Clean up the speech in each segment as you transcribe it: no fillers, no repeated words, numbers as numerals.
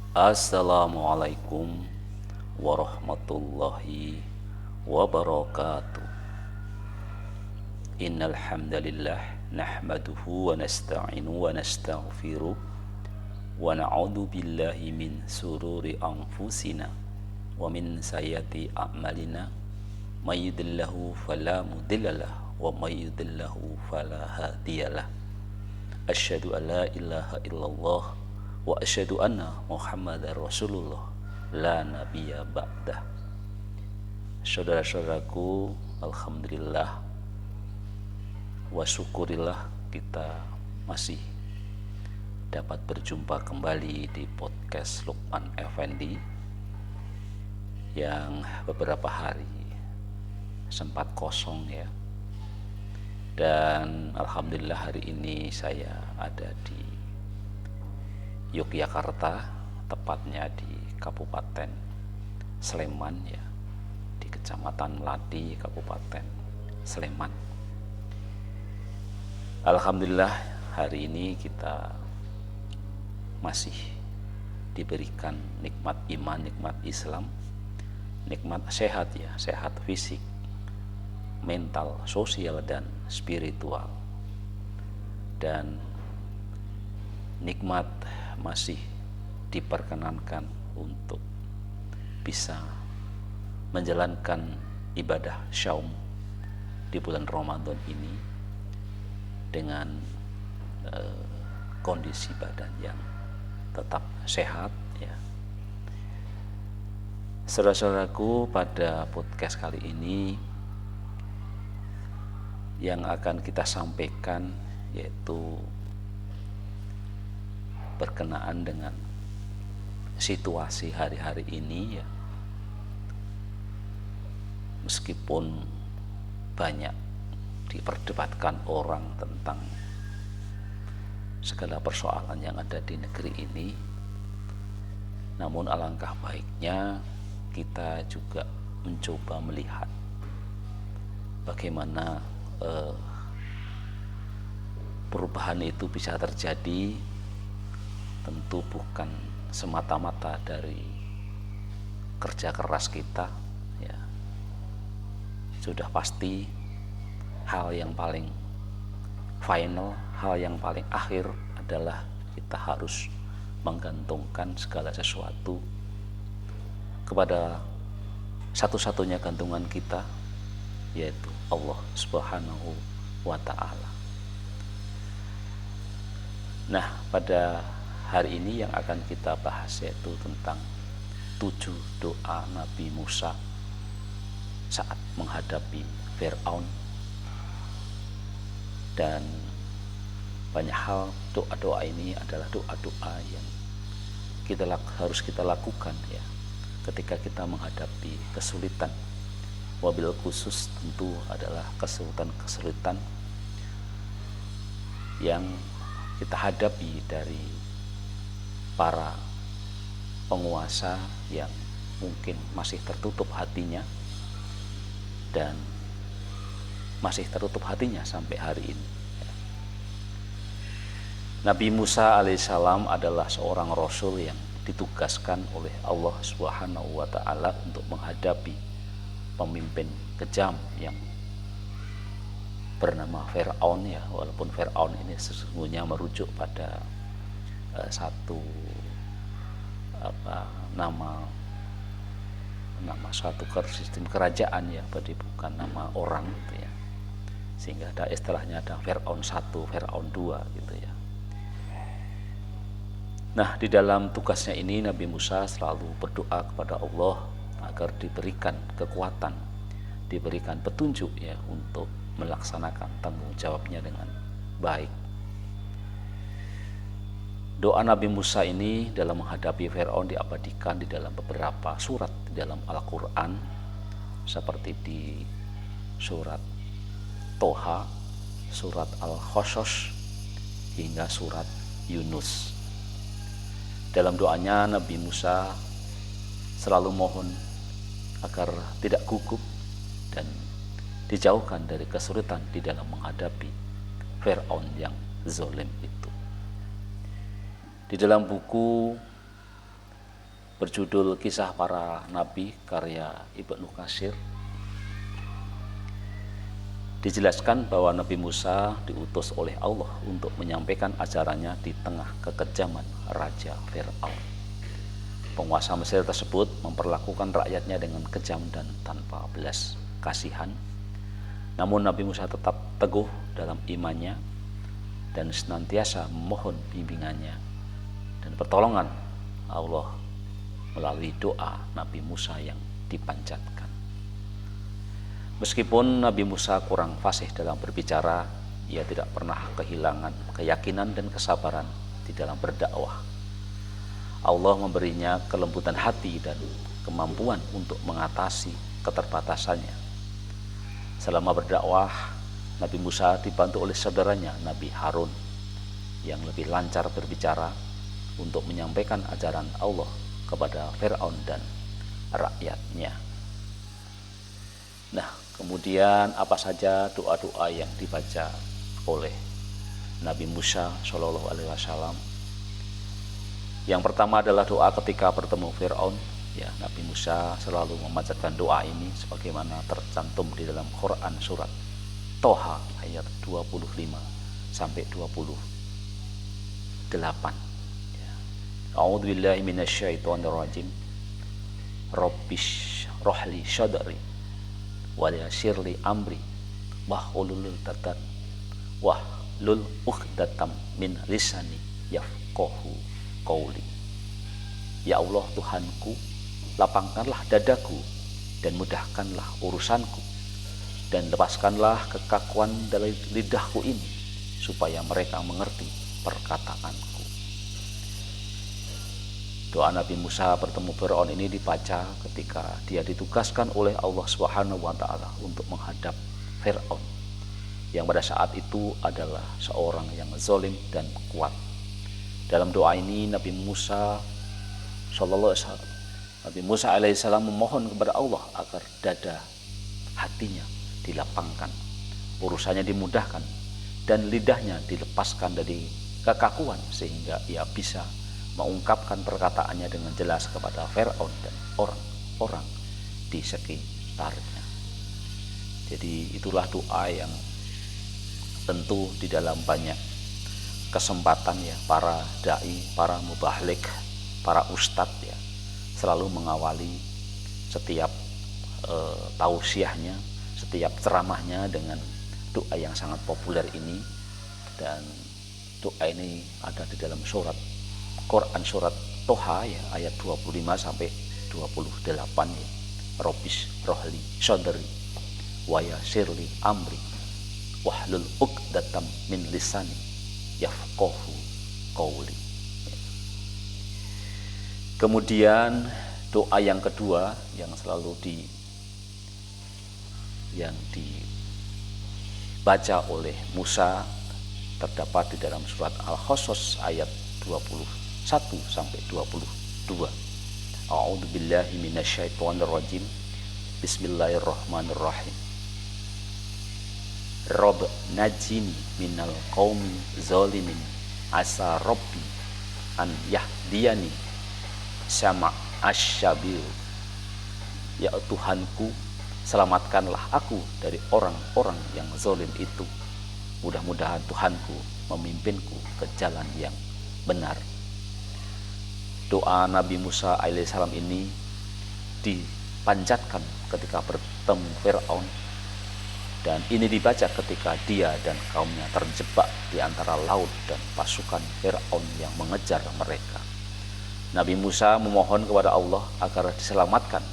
Assalamualaikum warahmatullahi wabarakatuh. Innal hamdalillah nahmaduhu wa nasta'inu wa nastaghfiruh wa na'udzu billahi min sururi anfusina wa min sayyiati a'malina may yahdihillahu fala mudhillalah wa may yudhlilhu fala hadiyalah. Asyhadu an la ilaha illallah wa asyhadu anna Muhammadar Rasulullah la nabiyya ba'dah. Saudara-saudaraku, alhamdulillah wa syukurillah kita masih dapat berjumpa kembali di podcast Lukman Effendi yang beberapa hari sempat kosong ya. Dan alhamdulillah hari ini saya ada di Yogyakarta, tepatnya di Kabupaten Sleman ya, di Kecamatan Melati, Kabupaten Sleman. Alhamdulillah hari ini kita masih diberikan nikmat iman, nikmat Islam, nikmat sehat ya, sehat fisik, mental, sosial, dan spiritual. Dan nikmat masih diperkenankan untuk bisa menjalankan ibadah syaum di bulan Ramadan ini dengan kondisi badan yang tetap sehat ya. Saudara-saudaraku, pada podcast kali ini yang akan kita sampaikan yaitu berkenaan dengan situasi hari-hari ini ya. Meskipun banyak diperdebatkan orang tentang segala persoalan yang ada di negeri ini, namun alangkah baiknya kita juga mencoba melihat bagaimana perubahan itu bisa terjadi. Tentu bukan semata-mata dari kerja keras kita ya. Sudah pasti hal yang paling final, hal yang paling akhir adalah kita harus menggantungkan segala sesuatu kepada satu-satunya gantungan kita, yaitu Allah Subhanahu wa ta'ala. Nah, pada hari ini yang akan kita bahas yaitu tentang 7 doa Nabi Musa saat menghadapi Fir'aun. Dan banyak hal, doa-doa ini adalah doa-doa yang harus kita lakukan ya ketika kita menghadapi kesulitan. Wabil khusus tentu adalah kesulitan-kesulitan yang kita hadapi dari para penguasa yang mungkin masih tertutup hatinya dan masih tertutup hatinya sampai hari ini. Nabi Musa alaihissalam adalah seorang rasul yang ditugaskan oleh Allah Subhanahu wa ta'ala untuk menghadapi pemimpin kejam yang bernama Fir'aun ya. Walaupun Fir'aun ini sesungguhnya merujuk pada nama suatu sistem kerajaan ya, berarti bukan nama orang gitu ya. Sehingga ada istilahnya ada Fir'aun 1, Fir'aun 2 gitu ya. Nah, di dalam tugasnya ini Nabi Musa selalu berdoa kepada Allah agar diberikan kekuatan, diberikan petunjuk ya untuk melaksanakan tanggung jawabnya dengan baik. Doa Nabi Musa ini dalam menghadapi Fir'aun diabadikan di dalam beberapa surat di dalam Al-Quran, seperti di surat Toha, surat Al-Qasas, hingga surat Yunus. Dalam doanya Nabi Musa selalu mohon agar tidak gugup dan dijauhkan dari kesulitan di dalam menghadapi Fir'aun yang zalim itu. Di dalam buku berjudul Kisah Para Nabi karya Ibnu Katsir. Dijelaskan bahwa Nabi Musa diutus oleh Allah untuk menyampaikan ajarannya di tengah kekejaman Raja Fir'aun. Penguasa Mesir tersebut memperlakukan rakyatnya dengan kejam dan tanpa belas kasihan. Namun Nabi Musa tetap teguh dalam imannya dan senantiasa memohon bimbingannya dan pertolongan Allah melalui doa Nabi Musa yang dipanjatkan. Meskipun Nabi Musa kurang fasih dalam berbicara, ia tidak pernah kehilangan keyakinan dan kesabaran di dalam berdakwah. Allah memberinya kelembutan hati dan kemampuan untuk mengatasi keterbatasannya. Selama berdakwah, Nabi Musa dibantu oleh saudaranya Nabi Harun yang lebih lancar berbicara untuk menyampaikan ajaran Allah kepada Fir'aun dan rakyatnya. Nah, kemudian apa saja doa-doa yang dibaca oleh Nabi Musa Shallallahu Alaihi Wasallam? Yang pertama adalah doa ketika bertemu Fir'aun. Ya, Nabi Musa selalu memanjatkan doa ini sebagaimana tercantum di dalam Quran surat Toha ayat 25 sampai 28. Ya. A'udzubillahi minasyaitonirrajim. Rabbish rohli syadri wa yassirli amri wahlul uqdatam min lisani yafqahu qauli. Ya Allah Tuhanku, lapangkanlah dadaku dan mudahkanlah urusanku, dan lepaskanlah kekakuan dari lidahku ini supaya mereka mengerti perkataanku. Doa Nabi Musa bertemu Fir'aun ini dibaca ketika dia ditugaskan oleh Allah Subhanahu wa Ta'ala untuk menghadap Fir'aun yang pada saat itu adalah seorang yang zalim dan kuat. Dalam doa ini Nabi Musa alaihissalam memohon kepada Allah agar dada hatinya dilapangkan, urusannya dimudahkan, dan lidahnya dilepaskan dari kekakuan sehingga ia bisa mengungkapkan perkataannya dengan jelas kepada Fir'aun dan orang-orang di sekitarnya. Jadi itulah doa yang tentu di dalam banyak kesempatan ya para dai, para mubahlig, para ustadz ya selalu mengawali setiap tausiahnya, setiap ceramahnya dengan doa yang sangat populer ini. Dan doa ini ada di dalam Quran surat Toha ya ayat 25 sampai 28 ya. Robis rohli syadri wa yassirli amri wahlul uqdatam min lisani yafqahu qauli. Kemudian doa yang kedua yang selalu dibaca oleh Musa terdapat di dalam surat Al-Qasas ayat 21 sampai 22. A'udzubillahi minasyaitonirrajim. Bismillahirrahmanirrahim. Rabb najini minal qaumi zalimin asa rabbi an yahdiyani sama asyabil. Ya Tuhanku, selamatkanlah aku dari orang-orang yang zalim itu. Mudah-mudahan Tuhanku memimpinku ke jalan yang benar. Doa Nabi Musa alaihissalam ini dipanjatkan ketika bertemu Fir'aun, dan ini dibaca ketika dia dan kaumnya terjebak di antara laut dan pasukan Fir'aun yang mengejar mereka. Nabi Musa memohon kepada Allah agar diselamatkan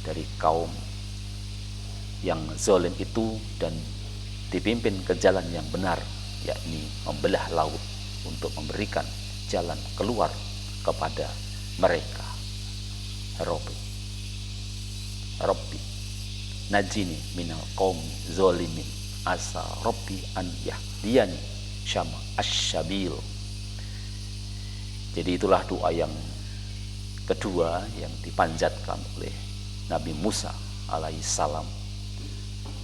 dari kaum yang zalim itu dan dipimpin ke jalan yang benar, yakni membelah laut untuk memberikan jalan keluar kepada mereka. Rabbi najini minal qaumi zalimin asa rabbi an yahdiyani syama asyabil. Jadi itulah doa yang kedua yang dipanjatkan oleh Nabi Musa alaihissalam.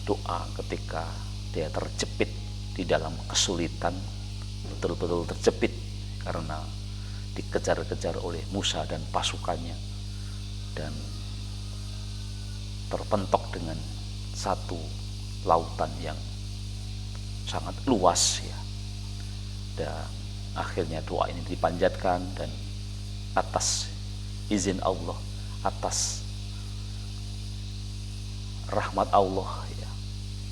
Doa ketika dia terjepit di dalam kesulitan, betul-betul terjepit karena dikejar-kejar oleh Musa dan pasukannya, dan terpentok dengan satu lautan yang sangat luas ya. Dan akhirnya doa ini dipanjatkan, dan atas izin Allah, atas rahmat Allah ya,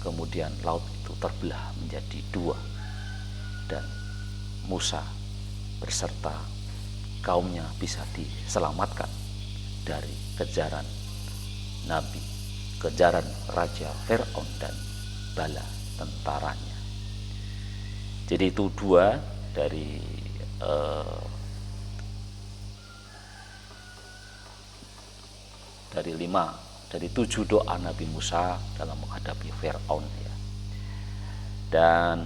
kemudian laut itu terbelah menjadi dua, dan Musa beserta kaumnya bisa diselamatkan dari kejaran Nabi, kejaran Raja Fir'aun dan bala tentaranya. Jadi itu dua dari dari 7 doa Nabi Musa dalam menghadapi Fir'aun ya. Dan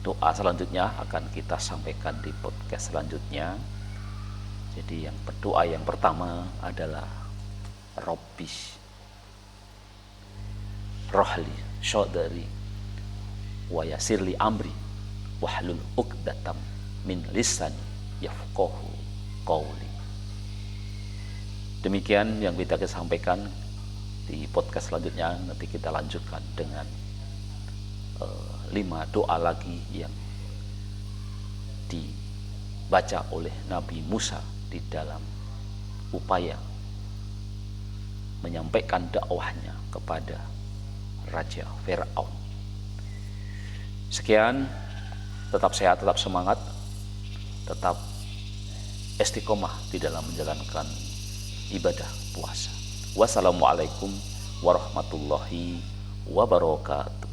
doa selanjutnya akan kita sampaikan di podcast selanjutnya. Jadi yang berdoa yang pertama adalah Rabbi rohli syodari wa yasirli amri wahlul uqdatam min lisani yafqahu qawli. Demikian yang kita sampaikan. Di podcast selanjutnya nanti kita lanjutkan dengan 5 doa lagi yang dibaca oleh Nabi Musa di dalam upaya menyampaikan dakwahnya kepada Raja Fir'aun. Sekian, tetap sehat, tetap semangat, tetap istiqomah di dalam menjalankan ibadah puasa. Wassalamualaikum warahmatullahi wabarakatuh.